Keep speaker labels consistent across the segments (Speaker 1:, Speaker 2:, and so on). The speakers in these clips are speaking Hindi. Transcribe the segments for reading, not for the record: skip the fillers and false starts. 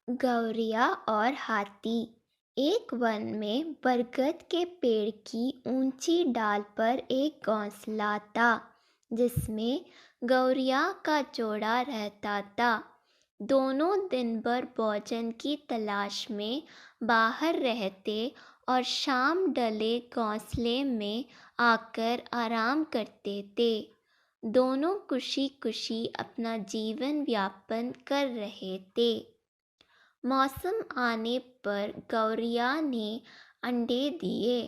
Speaker 1: गौरिया और हाथी। एक वन में बरगद के पेड़ की ऊंची डाल पर एक घोंसला था जिसमें गौरिया का जोड़ा रहता था। दोनों दिन भर भोजन की तलाश में बाहर रहते और शाम ढले घोंसले में आकर आराम करते थे। दोनों खुशी खुशी अपना जीवन यापन कर रहे थे। मौसम आने पर गौरिया ने अंडे दिए।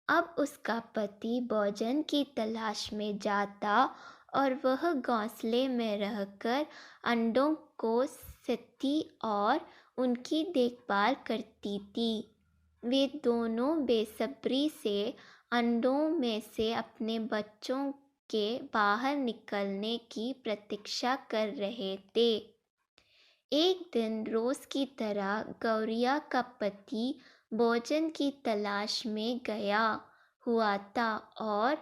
Speaker 1: अब उसका पति भोजन की तलाश में जाता और वह घोंसले में रहकर अंडों को सेती और उनकी देखभाल करती थी। वे दोनों बेसब्री से अंडों में से अपने बच्चों के बाहर निकलने की प्रतीक्षा कर रहे थे। एक दिन रोज की तरह गौरिया का पति भोजन की तलाश में गया हुआ था और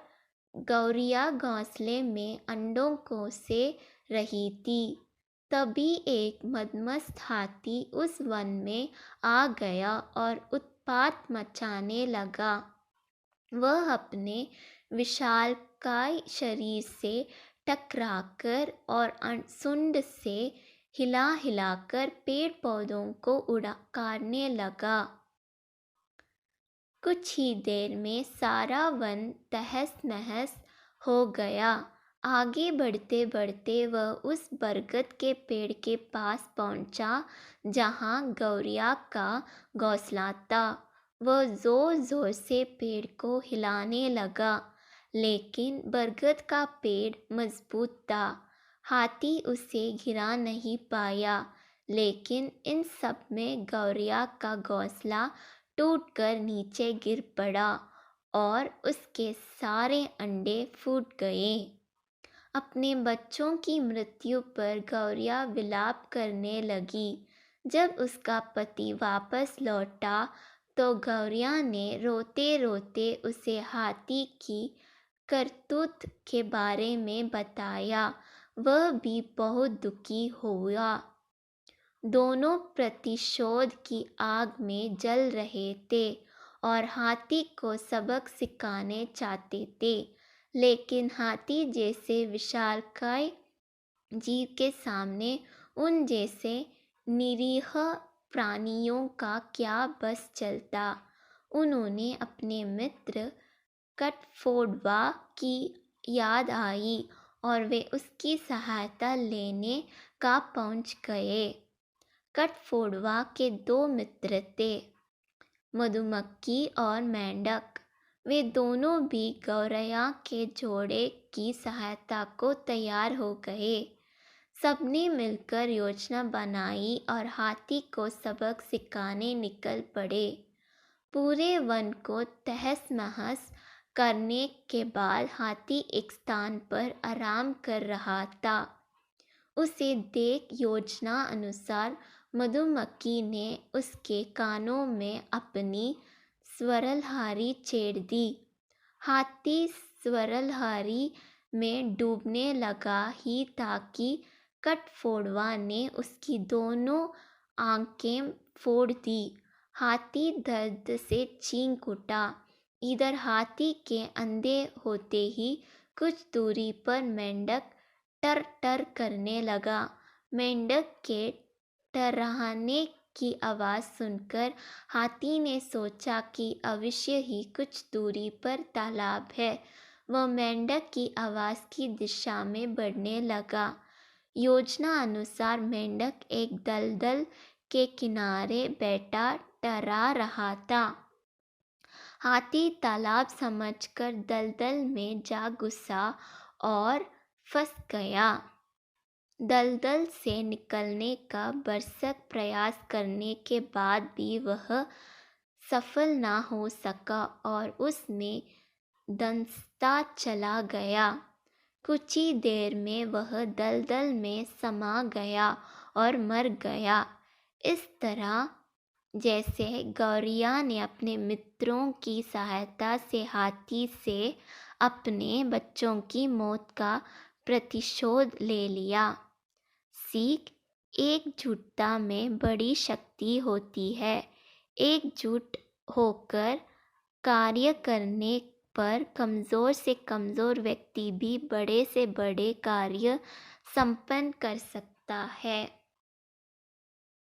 Speaker 1: गौरिया घोंसले में अंडों को से रही थी। तभी एक मदमस्त हाथी उस वन में आ गया और उत्पात मचाने लगा। वह अपने विशालकाय शरीर से टकराकर और सूंड से हिला हिलाकर पेड़ पौधों को उड़ाने लगा। कुछ ही देर में सारा वन तहस नहस हो गया। आगे बढ़ते बढ़ते वह उस बरगद के पेड़ के पास पहुंचा जहां गौरिया का घोंसला था। वह जोर जोर से पेड़ को हिलाने लगा, लेकिन बरगद का पेड़ मजबूत था। हाथी उसे गिरा नहीं पाया, लेकिन इन सब में गौरिया का घोंसला टूटकर नीचे गिर पड़ा और उसके सारे अंडे फूट गए। अपने बच्चों की मृत्यु पर गौरिया विलाप करने लगी। जब उसका पति वापस लौटा तो गौरिया ने रोते रोते उसे हाथी की करतूत के बारे में बताया। वह भी बहुत दुखी हुआ। दोनों प्रतिशोध की आग में जल रहे थे और हाथी को सबक सिखाने चाहते थे, लेकिन हाथी जैसे विशालकाय जीव के सामने उन जैसे निरीह प्राणियों का क्या बस चलता। उन्होंने अपने मित्र कटफोड़वा की याद आई और वे उसकी सहायता लेने का पहुंच गए। कटफोड़वा के दो मित्र थे, मधुमक्खी और मेंढक। वे दोनों भी गौरैया के जोड़े की सहायता को तैयार हो गए। सबने मिलकर योजना बनाई और हाथी को सबक सिखाने निकल पड़े। पूरे वन को तहस नहस करने के बाद हाथी एक स्थान पर आराम कर रहा था। उसे देख योजना अनुसार मधुमक्खी ने उसके कानों में अपनी स्वरलहारी छेड़ दी। हाथी स्वरलहारी में डूबने लगा ही था कि कटफोड़वा ने उसकी दोनों आंखें फोड़ दी। हाथी दर्द से चीख उठा। इधर हाथी के अंधे होते ही कुछ दूरी पर मेंढक टर टर करने लगा। मेंढक के टर्राने की आवाज़ सुनकर हाथी ने सोचा कि अवश्य ही कुछ दूरी पर तालाब है। वह मेंढक की आवाज़ की दिशा में बढ़ने लगा। योजना अनुसार मेंढक एक दलदल के किनारे बैठा टर्रा रहा था। हाथी तालाब समझकर दलदल में जा घुसा और फंस गया। दलदल से निकलने का भरसक प्रयास करने के बाद भी वह सफल ना हो सका और उसमें दंसता चला गया। कुछ ही देर में वह दलदल में समा गया और मर गया। इस तरह जैसे गौरिया ने अपने मित्रों की सहायता से हाथी से अपने बच्चों की मौत का प्रतिशोध ले लिया। सीख, एकजुटता में बड़ी शक्ति होती है। एकजुट होकर कार्य करने पर कमज़ोर से कमज़ोर व्यक्ति भी बड़े से बड़े कार्य संपन्न कर सकता है।